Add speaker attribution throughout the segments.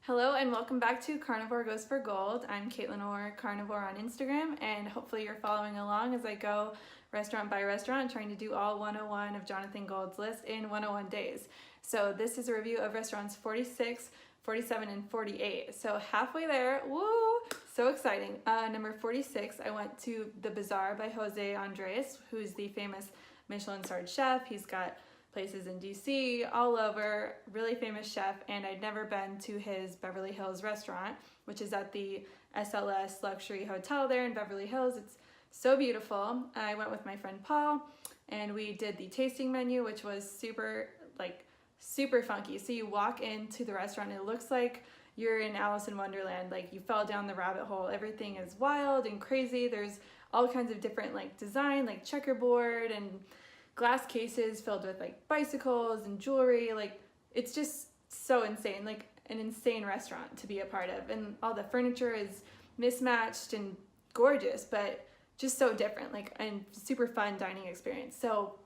Speaker 1: Hello and welcome back to Carnivore Goes for Gold. I'm Caitlin Orr, Carnivore on Instagram, and hopefully you're following along as I go restaurant by restaurant trying to do all 101 of Jonathan Gold's list in 101 days. So this is a review of restaurants 46, 47, and 48. So halfway there, woo, so exciting. Number 46, I went to The Bazaar by Jose Andres, who's the famous Michelin-starred chef. He's got places in DC, all over, really famous chef, and I'd never been to his Beverly Hills restaurant, which is at the SLS Luxury Hotel there in Beverly Hills. It's so beautiful. I went with my friend Paul, and we did the tasting menu, which was super funky. So you walk into the restaurant, and it looks like you're in Alice in Wonderland, like you fell down the rabbit hole. Everything is wild and crazy. There's all kinds of different design, like checkerboard and glass cases filled with bicycles and jewelry. It's just so insane, like an insane restaurant to be a part of, and all the furniture is mismatched and gorgeous, but just so different, and super fun dining experience. So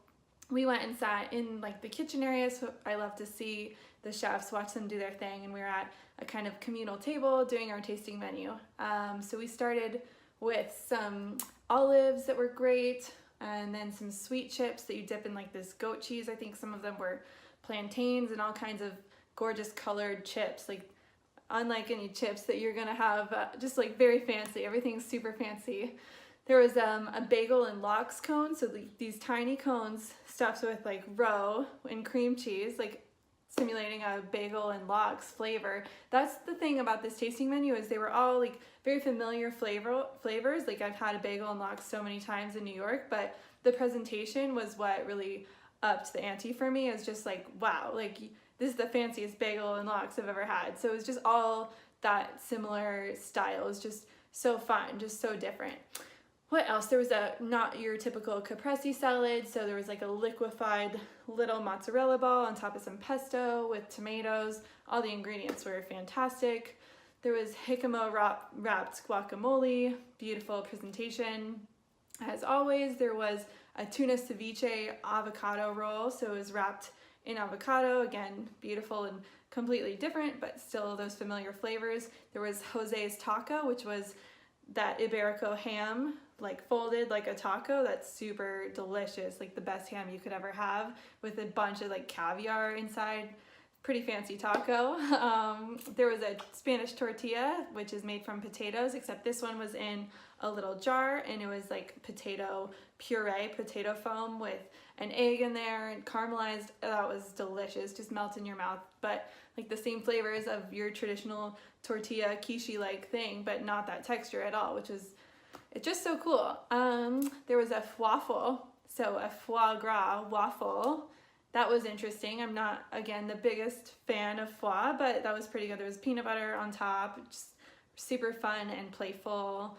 Speaker 1: we went and sat in the kitchen area, so I love to see the chefs, watch them do their thing, and we were at a kind of communal table doing our tasting menu. So we started with some olives that were great, and then some sweet chips that you dip in this goat cheese. I think some of them were plantains and all kinds of gorgeous colored chips, unlike any chips that you're gonna have, just very fancy. Everything's super fancy. There was a bagel and lox cone, so these tiny cones stuffed with roe and cream cheese, simulating a bagel and lox flavor. That's the thing about this tasting menu, is they were all very familiar flavors. I've had a bagel and lox so many times in New York, but the presentation was what really upped the ante for me. It's just wow, this is the fanciest bagel and lox I've ever had. So it was just all that similar style. It was just so fun, just so different. What else? There was a not your typical caprese salad. So there was a liquefied little mozzarella ball on top of some pesto with tomatoes. All the ingredients were fantastic. There was jicama wrapped guacamole, beautiful presentation. As always, there was a tuna ceviche avocado roll. So it was wrapped in avocado, again, beautiful and completely different, but still those familiar flavors. There was Jose's taco, which was that Iberico ham, folded like a taco. That's super delicious, the best ham you could ever have, with a bunch of caviar inside. Pretty fancy taco. There was a Spanish tortilla, which is made from potatoes, except this one was in a little jar, and it was potato puree, potato foam with an egg in there and caramelized. That was delicious, just melts in your mouth, but the same flavors of your traditional tortilla quiche-like thing, but not that texture at all, which is, it's just so cool. There was a waffle, so a foie gras waffle. That was interesting. I'm not, again, the biggest fan of foie, but that was pretty good. There was peanut butter on top, just super fun and playful.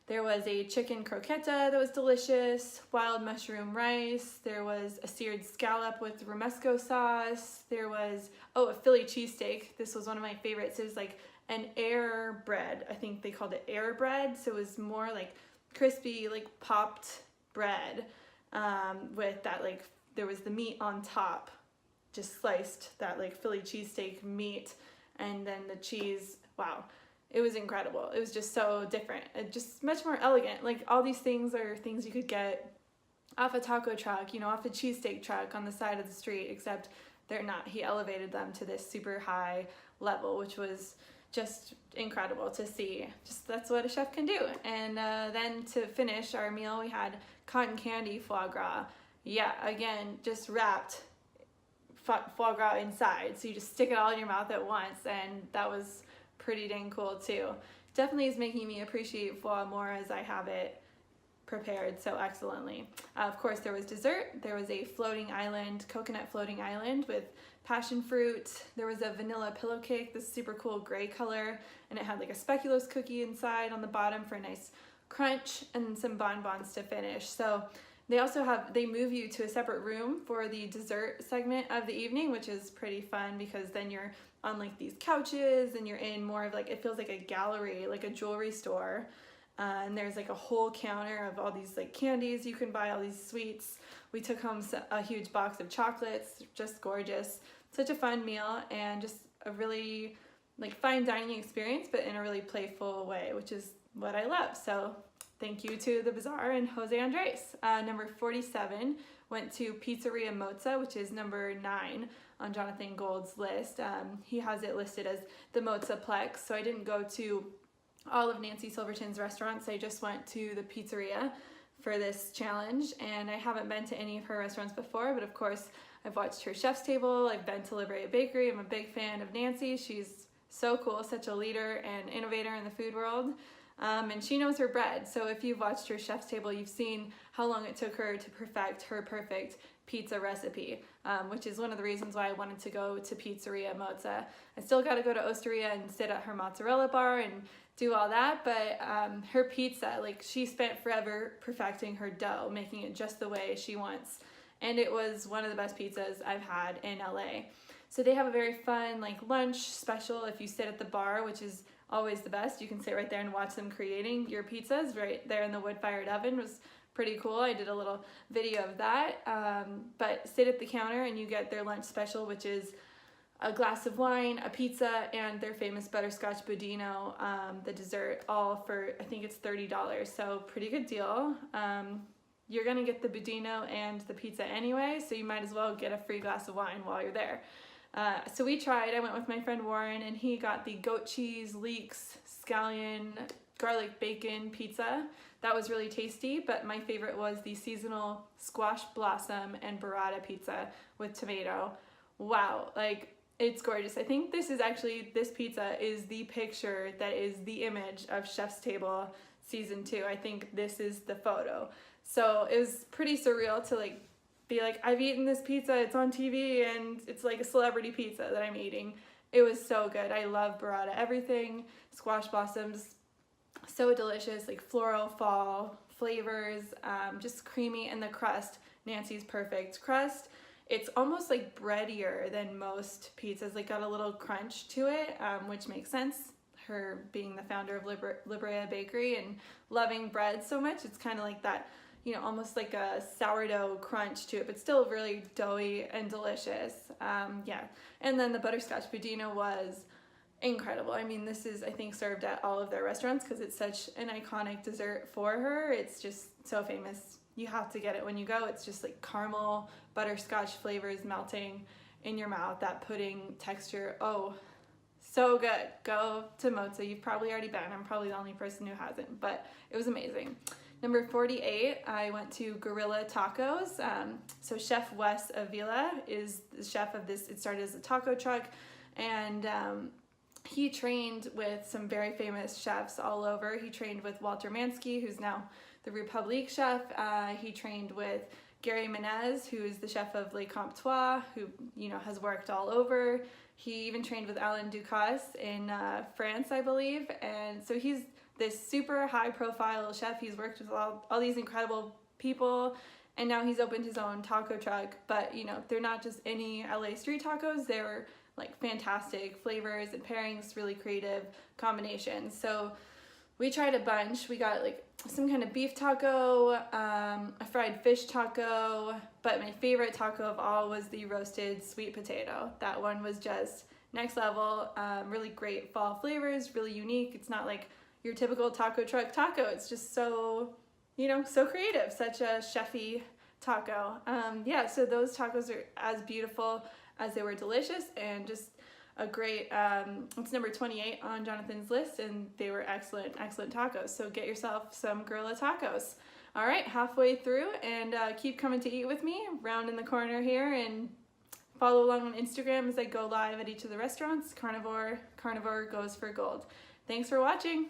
Speaker 1: There was a chicken croqueta that was delicious, wild mushroom rice. There was a seared scallop with romesco sauce. There was, a Philly cheesesteak. This was one of my favorites. It was an air bread. I think they called it air bread. So it was more crispy, popped bread, with that there was the meat on top, just sliced, that Philly cheesesteak meat, and then the cheese. Wow, it was incredible. It was just so different, just much more elegant. All these things are things you could get off a taco truck, off a cheesesteak truck on the side of the street, except they're not. He elevated them to this super high level, which was just incredible to see. Just that's what a chef can do. And then to finish our meal, we had cotton candy foie gras. Yeah, again, just wrapped foie gras inside, so you just stick it all in your mouth at once, and that was pretty dang cool too. Definitely is making me appreciate foie more as I have it prepared so excellently. Of course, there was dessert. There was a floating island, coconut floating island with passion fruit. There was a vanilla pillow cake, this super cool gray color, and it had a speculoos cookie inside on the bottom for a nice crunch, and some bonbons to finish. So they move you to a separate room for the dessert segment of the evening, which is pretty fun, because then you're on these couches, and you're in more of it feels like a gallery, like a jewelry store. And there's a whole counter of all these candies you can buy, all these sweets. We took home a huge box of chocolates, just gorgeous. Such a fun meal, and just a really like fine dining experience, but in a really playful way, which is what I love. So thank you to The Bazaar and Jose Andres. Number 47 went to Pizzeria Mozza, which is number 9 on Jonathan Gold's list. He has it listed as the Mozzaplex, so I didn't go to all of Nancy Silverton's restaurants. I just went to the pizzeria for this challenge, and I haven't been to any of her restaurants before, but of course I've watched her Chef's Table, I've been to La Brea Bakery. I'm a big fan of Nancy. She's so cool, such a leader and innovator in the food world. And she knows her bread. So if you've watched her Chef's Table, you've seen how long it took her to perfect her perfect pizza recipe, which is one of the reasons why I wanted to go to Pizzeria Mozza. I still got to go to Osteria and sit at her mozzarella bar and do all that, but her pizza, like, she spent forever perfecting her dough, making it just the way she wants. And it was one of the best pizzas I've had in LA. So they have a very fun like lunch special if you sit at the bar, which is always the best. You can sit right there and watch them creating your pizzas right there in the wood-fired oven. It was pretty cool. I did a little video of that. But sit at the counter and you get their lunch special, which is a glass of wine, a pizza, and their famous butterscotch budino, the dessert, all for, I think it's $30. So pretty good deal. You're gonna get the budino and the pizza anyway, so you might as well get a free glass of wine while you're there. So we tried, I went with my friend Warren, and he got the goat cheese, leeks, scallion, garlic bacon pizza. That was really tasty, but my favorite was the seasonal squash blossom and burrata pizza with tomato. Wow, like, it's gorgeous. I think this pizza is the picture that is the image of Chef's Table season 2. I think this is the photo. So it was pretty surreal to like be like, I've eaten this pizza, it's on TV, and it's like a celebrity pizza that I'm eating. It was so good. I love burrata everything. Squash blossoms, so delicious, like floral fall flavors, just creamy, and the crust, Nancy's perfect crust. It's almost like breadier than most pizzas, like got a little crunch to it, which makes sense. Her being the founder of La Brea Bakery and loving bread so much, it's kind of like that, you know, almost like a sourdough crunch to it, but still really doughy and delicious. Yeah, and then the butterscotch budino was incredible. I mean, this is, I think, served at all of their restaurants because it's such an iconic dessert for her. It's just so famous. You have to get it when you go. It's just like caramel, butterscotch flavors melting in your mouth, that pudding texture. Oh, so good. Go to Mozza. You've probably already been. I'm probably the only person who hasn't, but it was amazing. Number 48, I went to Gorilla Tacos. So Chef Wes Avila is the chef of this. It started as a taco truck, and he trained with some very famous chefs all over. He trained with Walter Mansky, who's now the Republique chef. He trained with Gary Menez, who is the chef of Le Comptoir, who, you know, has worked all over. He even trained with Alain Ducasse in France, I believe. And so he's this super high profile chef. He's worked with all these incredible people, and now he's opened his own taco truck. But, you know, they're not just any LA street tacos. They're like fantastic flavors and pairings, really creative combinations. So we tried a bunch. We got like some kind of beef taco, a fried fish taco, but my favorite taco of all was the roasted sweet potato. That one was just next level. Really great fall flavors, really unique. It's not like your typical taco truck taco. It's just so, you know, so creative, such a chefy taco. Yeah, so those tacos are as beautiful as they were delicious, and just a great, it's number 28 on Jonathan's list, and they were excellent tacos. So get yourself some Gorilla Tacos. All right, halfway through, and keep coming to eat with me, round in the corner here, and follow along on Instagram as I go live at each of the restaurants. Carnivore Goes for Gold. Thanks for watching.